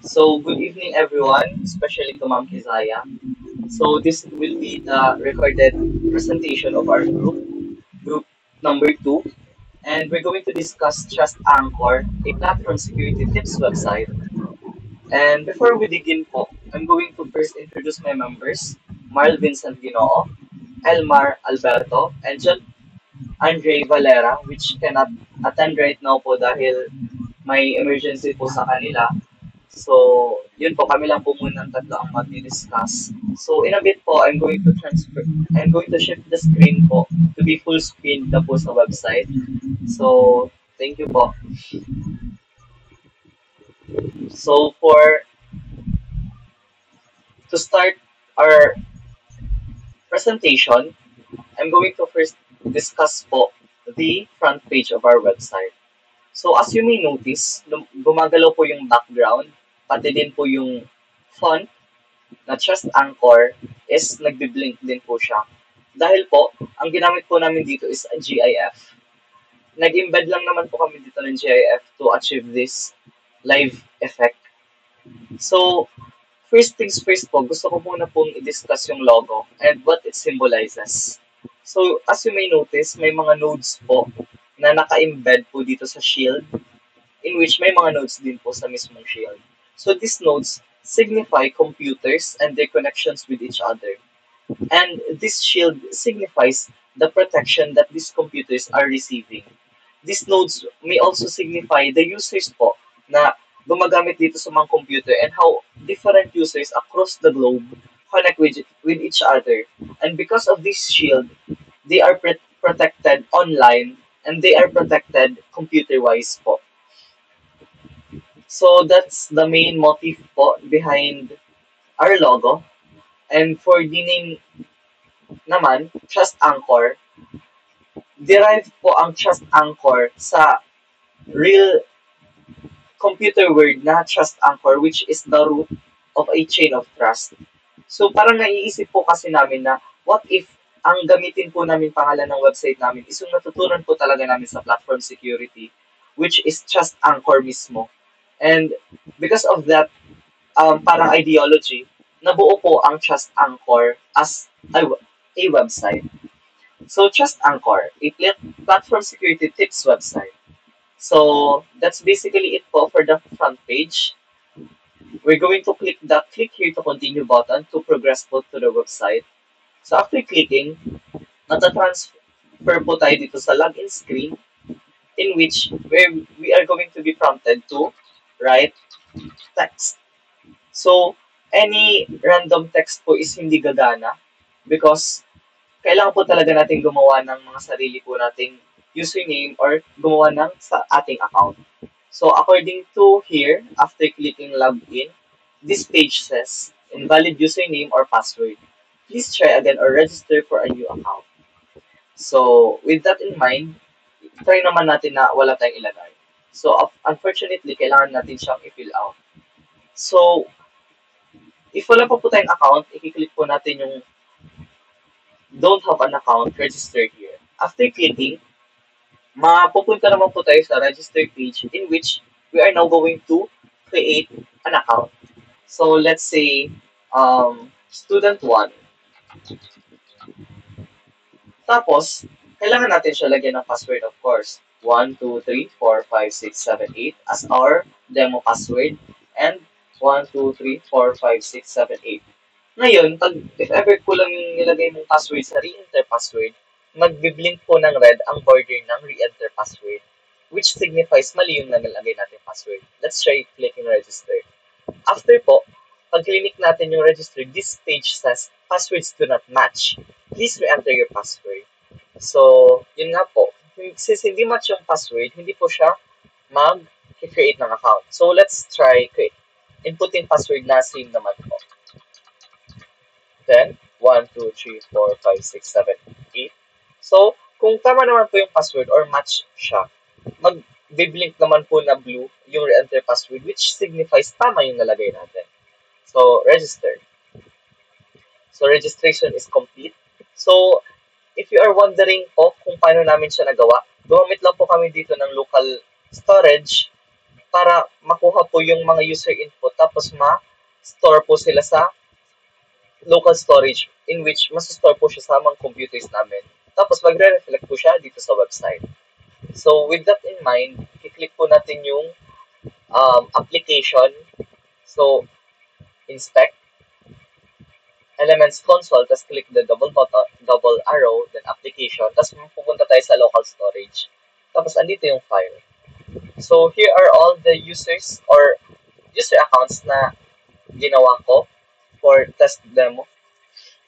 So, good evening, everyone, especially to Ma'am Kizaya. So, this will be the recorded presentation of our group number two, and we're going to discuss Trust Anchor, a platform security tips website. And before we begin po, I'm going to first introduce my members, Marl Vincent Ginoo, Elmar Alberto, and John Andre Valera, which cannot attend right now po dahil may emergency po sa kanila. So, yun po, kami lang po muna ang tatlo ang mag-discuss. So, in a bit po, I'm going to shift the screen po to be full screen na po sa website. So, thank you po. So, to start our presentation, I'm going to first discuss po the front page of our website. So, as you may notice, gumagalaw po yung background, pati din po yung font na Trust Anchor is nagbi-blink din po siya. Dahil po, ang ginamit po namin dito is a GIF. Nag-embed lang naman po kami dito ng GIF to achieve this live effect. So, first things first po, gusto ko muna pong i-discuss yung logo and what it symbolizes. So, as you may notice, may mga nodes po na naka-embed po dito sa shield, in which may mga nodes din po sa mismong shield. So, these nodes signify computers and their connections with each other. And this shield signifies the protection that these computers are receiving. These nodes may also signify the users po na gumagamit dito sa mga computer and how different users across the globe connect with each other. And because of this shield, they are protected online and they are protected computer-wise po. So that's the main motive po behind our logo. And for the name naman, Trust Anchor, derived po ang Trust Anchor sa real computer word na Trust Anchor, which is the root of a chain of trust. So parang naiisip po kasi namin na what if ang gamitin po namin pangalan ng website namin is yung natutunan po talaga namin sa platform security, which is Trust Anchor mismo. And because of that parang ideology, nabuo po ang Trust Anchor as a website. So, Trust Anchor, a platform security tips website. So, that's basically it po for the front page. We're going to click the click here to continue button to progress po to the website. So, after clicking, nata-transfer po tayo dito sa login screen in which we are going to be prompted to write text. So, any random text po is hindi gagana because kailangan po talaga natin gumawa ng mga sarili po nating username or gumawa ng sa ating account. So, according to here, after clicking login, this page says, invalid username or password. Please try again or register for a new account. So, with that in mind, try naman natin na wala tayong ilagay. So, unfortunately, kailangan natin siyang i-fill out. So, if wala pa po tayong account, i-click po natin yung don't have an account, register here. After clicking, mapupunta naman po tayo sa register page in which we are now going to create an account. So, let's say, student 1. Tapos, kailangan natin siya lagyan ng password, of course. 1, 2, 3, 4, 5, 6, 7, 8 as our demo password. And 1, 2, 3, 4, 5, 6, 7, 8. Ngayon, if ever kulang yung nilagay mong password sa re-enter password, magbiblink po ng red ang border ng re-enter password, which signifies mali yung nalagay natin password. Let's try clicking register. After po, pag click natin yung register, this page says, passwords do not match. Please re-enter your password. So, yun nga po. Since hindi match yung password, hindi po siya mag-create ng account. So, let's try create. Inputin password na same naman po. Then, 1, 2, 3, 4, 5, 6, 7, 8. So, kung tama naman po yung password or match siya, mag-blink naman po na blue yung re-enter password, which signifies tama yung nalagay natin. So, register. So, registration is complete. So, if you are wondering po kung paano namin siya nagawa, gumamit lang po kami dito ng local storage para makuha po yung mga user input tapos ma-store po sila sa local storage in which mas-store po siya sa mga computers namin. Tapos magre-reflect po siya dito sa website. So with that in mind, i-click po natin yung application. So inspect, Elements Console, tapos click the double arrow, then application, tapos pupunta tayo sa local storage. Tapos andito yung file. So here are all the users or user accounts na ginawa ko for test demo.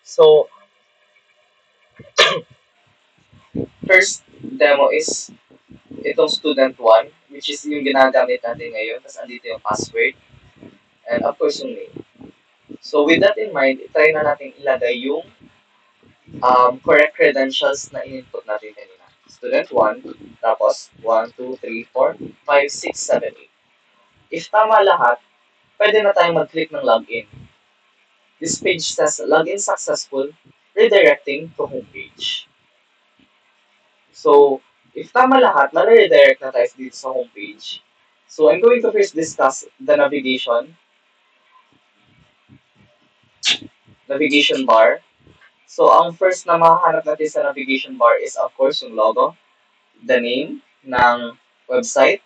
So first demo is itong student 1, which is yung ginagamit natin ngayon. Tapos andito yung password. And of course yung name. So with that in mind, try na natin ilagay yung correct credentials na in-input natin kanina. Student 1, tapos 1, 2, 3, 4, 5, 6, 7, 8. If tama lahat, pwede na tayong mag-click ng login. This page says login successful, redirecting to homepage. So, if tama lahat, ma-redirect na tayo dito sa homepage. So, I'm going to first discuss the navigation bar. So, ang first na mahahanap natin sa navigation bar is of course yung logo, the name ng website,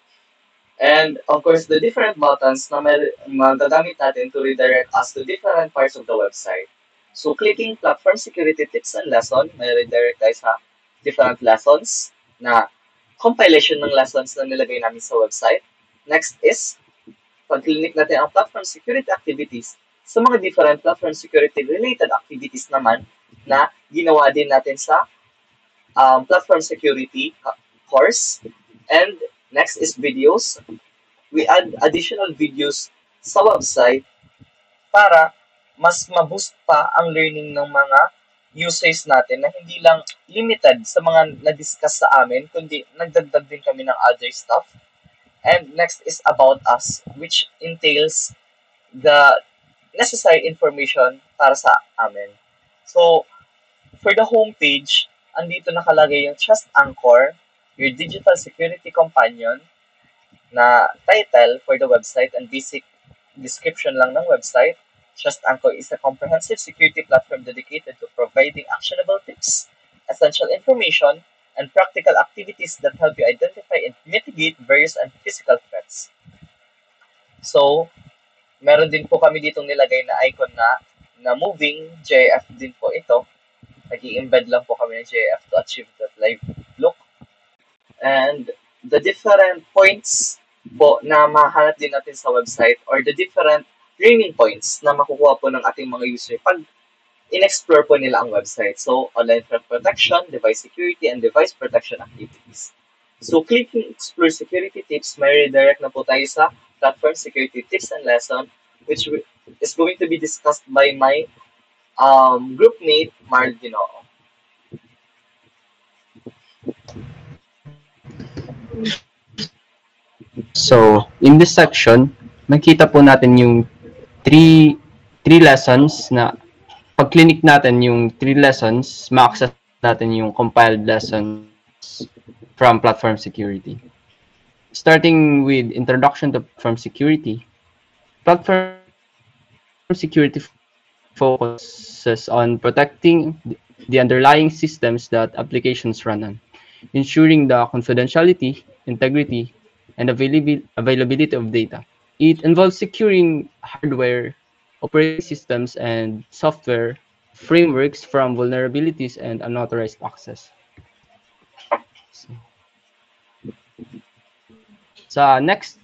and of course the different buttons na magagamit natin to redirect us to different parts of the website. So, clicking platform security tips and lesson, may redirect tayo sa different lessons na compilation ng lessons na nilagay namin sa website. Next is, pag-click natin ang platform security activities, sa mga different platform security related activities naman na ginawa din natin sa platform security course. And next is videos. We add additional videos sa website para mas ma-boost pa ang learning ng mga users natin na hindi lang limited sa mga na-discuss sa amin, kundi nagdagdag din kami ng other stuff. And next is about us, which entails the necessary information para sa amin. So, for the homepage, andito nakalagay yung Trust Anchor, your digital security companion, na title for the website and basic description lang ng website. Trust Anchor is a comprehensive security platform dedicated to providing actionable tips, essential information, and practical activities that help you identify and mitigate various and physical threats. So, meron din po kami ditong nilagay na icon na moving GIF din po ito. Nag-i-embed lang po kami ng GIF to achieve that live look. And the different points po na mahanap din natin sa website or the different learning points na makukuha po ng ating mga user pag in-explore po nila ang website. So, online threat protection, device security, and device protection activities. So, clicking explore security tips, may redirect na po tayo sa platform security tips and lesson, which is going to be discussed by my groupmate, Marl Ginoo. So, in this section, makita po natin yung three lessons na pag clinic natin yung 3 lessons, ma-access natin yung compiled lessons from platform security. Starting with introduction to platform security focuses on protecting the underlying systems that applications run on, ensuring the confidentiality, integrity, and availability of data. It involves securing hardware, operating systems, and software frameworks from vulnerabilities and unauthorized access. So next,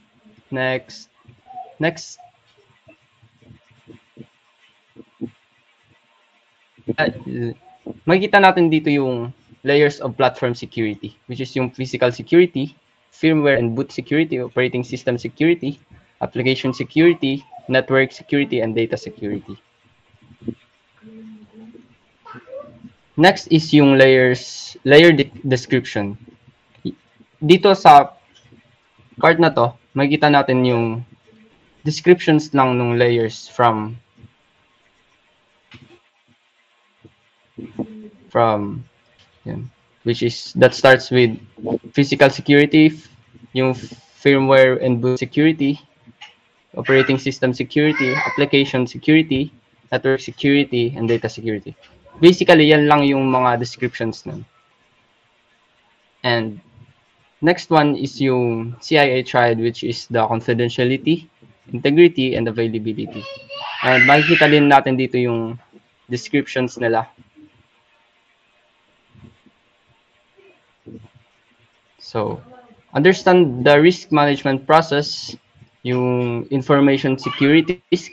makikita natin dito yung layers of platform security, which is yung physical security, firmware and boot security, operating system security, application security, network security, and data security. Next is yung layer description. Dito sa part na to, makikita natin yung descriptions lang ng layers from yan, which is that starts with physical security, yung firmware and boot security, operating system security, application security, network security, and data security. Basically, yan lang yung mga descriptions nun. And next one is yung CIA triad, which is the confidentiality, integrity, and availability. And makikita din natin dito yung descriptions nila. So, understand the risk management process, yung information security risk,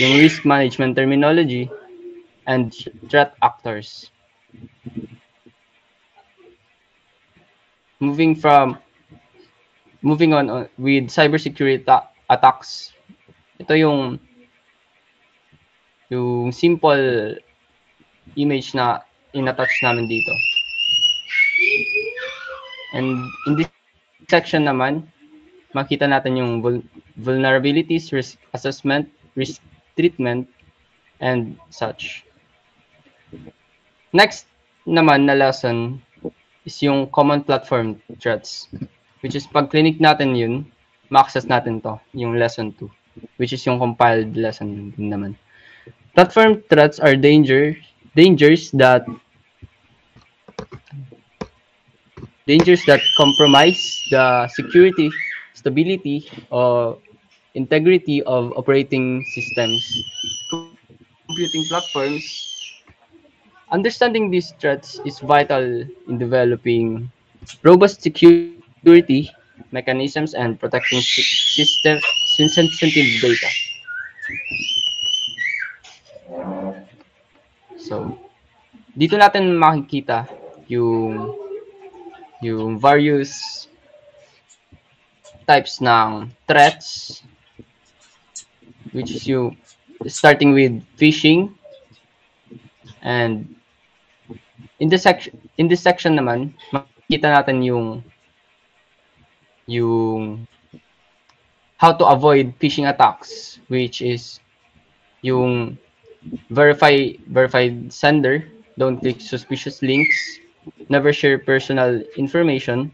yung risk management terminology, and threat actors. Moving on with cybersecurity attacks. Ito yung simple image na in-attach namin dito. And in this section naman, makita natin yung vulnerabilities, risk assessment, risk treatment, and such. Next naman na lesson is yung common platform threats, which is pag clinic natin yun, ma-access natin to, yung lesson 2, which is yung compiled lesson din naman. Platform threats are dangers that compromise the security, stability, or integrity of operating systems, computing platforms. Understanding these threats is vital in developing robust security mechanisms and protecting sensitive data. So, dito natin makikita yung various types ng threats, which is yung starting with phishing, and in this section naman makikita natin yung how to avoid phishing attacks, which is yung verified sender, don't click suspicious links, never share personal information,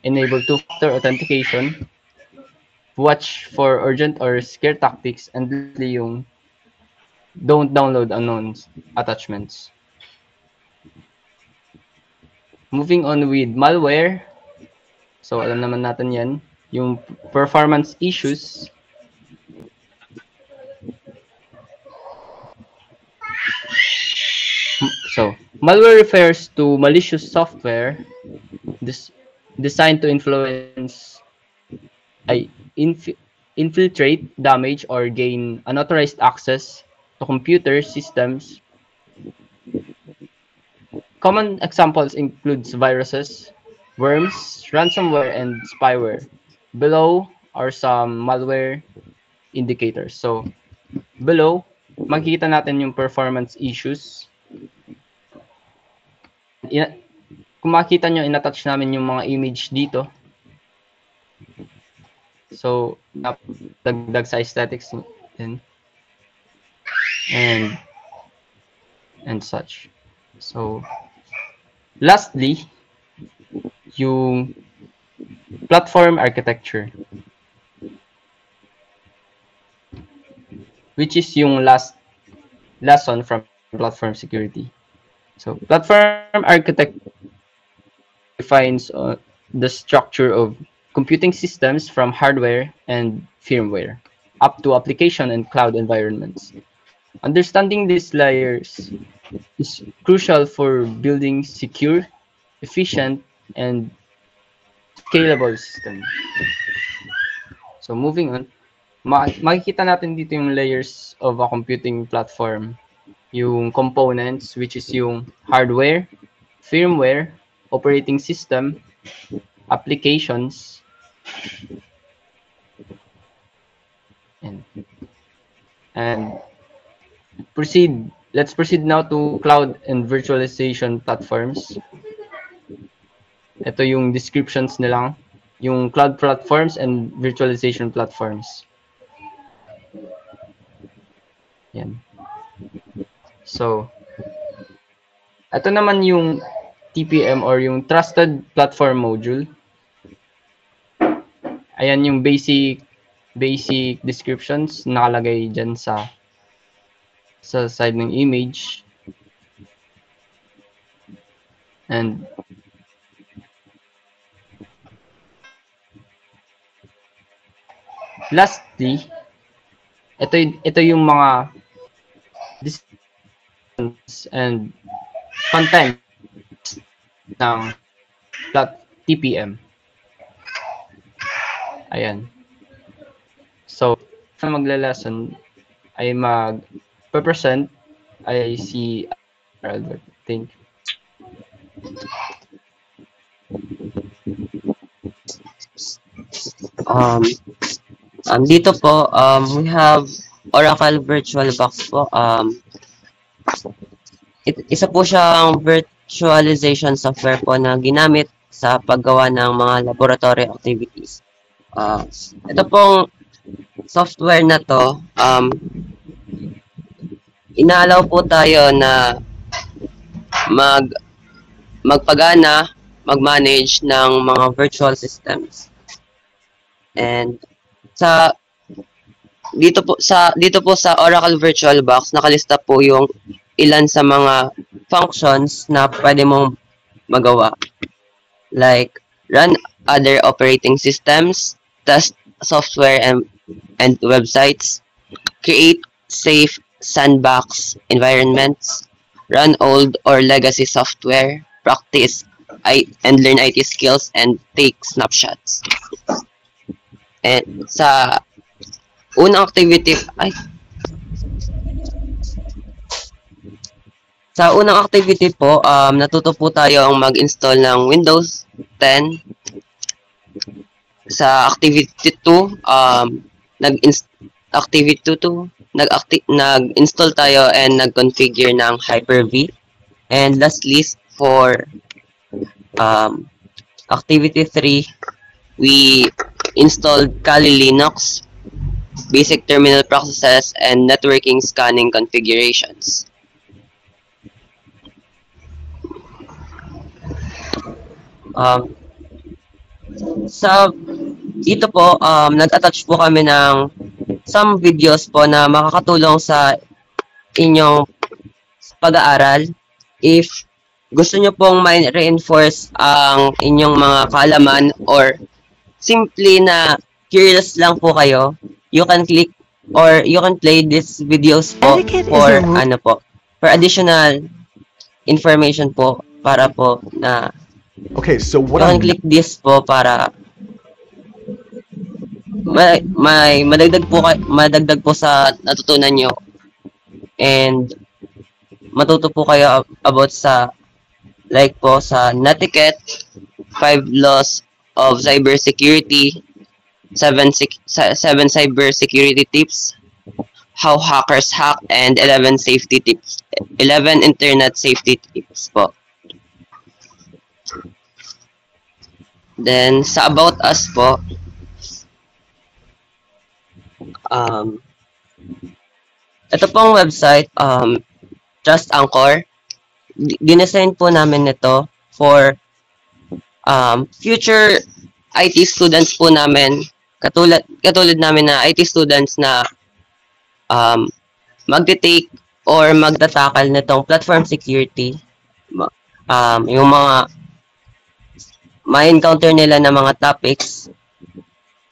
enable two-factor authentication, watch for urgent or scare tactics, and yung don't download unknown attachments. Moving on with malware. So, alam naman natin yan. Yung performance issues. So, malware refers to malicious software designed to infiltrate, damage, or gain unauthorized access to computer systems. Common examples include viruses, worms, ransomware, and spyware. Below are some malware indicators. So, below, makikita natin yung performance issues. Kung makita nyo, in-attach namin yung mga image dito. So, dagdag sa aesthetics din. And such. So, lastly, yung platform architecture, which is yung last lesson from platform security. So, platform architecture defines the structure of computing systems from hardware and firmware up to application and cloud environments. Understanding these layers is crucial for building secure, efficient, and scalable system. So moving on, makikita natin dito yung layers of a computing platform. Yung components, which is yung hardware, firmware, operating system, applications, and let's proceed now to cloud and virtualization platforms. Ito yung descriptions nilang, yung cloud platforms and virtualization platforms. Yan. So, ito naman yung TPM or yung Trusted Platform Module. Ayan yung basic descriptions nakalagay dyan sa side ng image. And lastly, ito yung mga descriptions and content ng .tpm. Ayan. So, sa magla-lesson ay mag-present ay si Albert. Thank you. Dito po, we have Oracle VirtualBox po. Isa po siyang virtualization software po na ginamit sa paggawa ng mga laboratory activities. Ito pong software na to, inaalaw po tayo na magpagana, mag-manage ng mga virtual systems. And dito po sa Oracle VirtualBox nakalista po yung ilan sa mga functions na pwede mong magawa. Like run other operating systems, test software and websites, create safe sandbox environments, run old or legacy software, practice and learn IT skills, and take snapshots. And sa unang activity po, natuto po tayo ang mag-install ng Windows 10. Sa activity 2, nag-install tayo and nag-configure ng Hyper-V. And lastly, for activity 3, we installed Kali Linux, basic terminal processes, and networking scanning configurations. Dito po, nag-attach po kami ng some videos po na makakatulong sa inyong pag-aaral. If gusto nyo pong ma-reinforce ang inyong mga kaalaman or simply na curious lang po kayo, you can click or you can play these videos po for for additional information po para po na okay, so what you can click this po para may madagdag po sa natutunan nyo and matuto po kayo about sa like po sa Netiquette, 5 laws of cybersecurity, 7 cybersecurity tips, how hackers hack, and 11 safety tips, 11 internet safety tips po. Then sa about us po, ito pong website, Trust Anchor. Dinesign po namin ito for future IT students po namin, katulad namin na IT students na magte-take or magtatakal nitong platform security. Yung mga ma-encounter nila na mga topics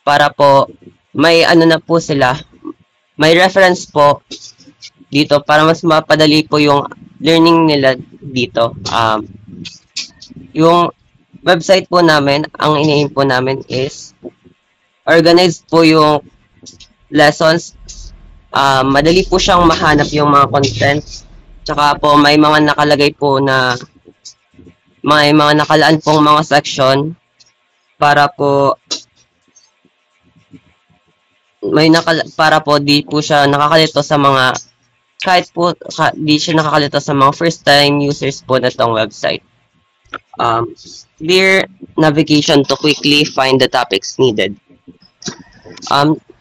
para po may ano na po sila, may reference po dito para mas mapadali po yung learning nila dito. Yung website po namin, ang ini-aim po namin is organized po yung lessons. Madali po siyang mahanap yung mga content. Tsaka po may mga nakalagay po na may mga nakalaan pong mga section para po para po di po siya nakakalito sa mga kahit po di siya nakakalito sa mga first time users po na itong website. Clear navigation to quickly find the topics needed.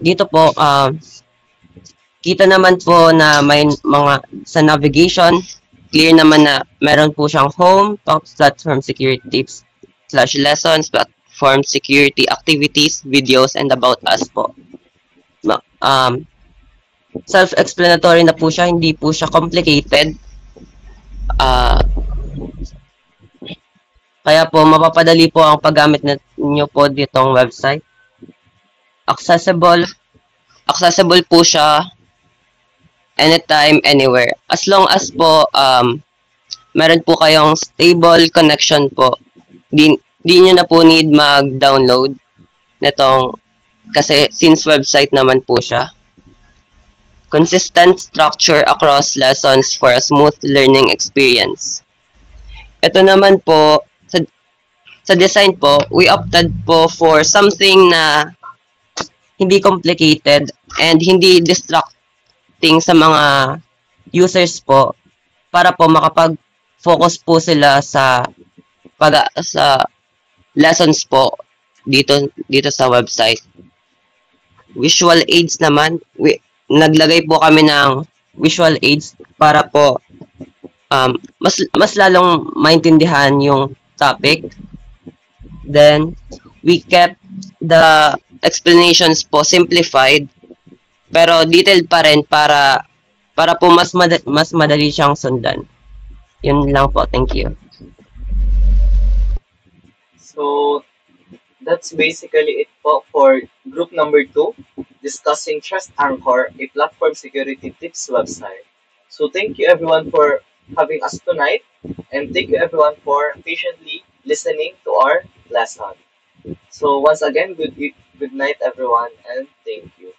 Dito po kita naman po na may mga sa navigation clear naman na meron po siyang home, platform security tips /lessons, platform security activities, videos, and about us po. Self-explanatory na po siya, hindi po siya complicated. Kaya po, mapapadali po ang paggamit niyo po ditong website. Accessible po siya anytime, anywhere. As long as po, meron po kayong stable connection po. Di nyo na po need mag-download nitong, kasi since website naman po siya. Consistent structure across lessons for a smooth learning experience. Ito naman po, sa design po, we opted po for something na hindi complicated and hindi distracting sa mga users po para po makapag-focus po sila sa lessons po dito sa website. Visual aids naman, naglagay po kami ng visual aids para po mas lalong maintindihan yung topic. Then we kept the explanations po simplified pero detailed pa rin para po mas madali siyang sundan. Yun lang po, thank you. So, that's basically it po for group number 2, discussing Trust Anchor, a platform security tips website. So thank you everyone for having us tonight, and thank you everyone for patiently listening to our lesson. So once again, good night everyone, and thank you.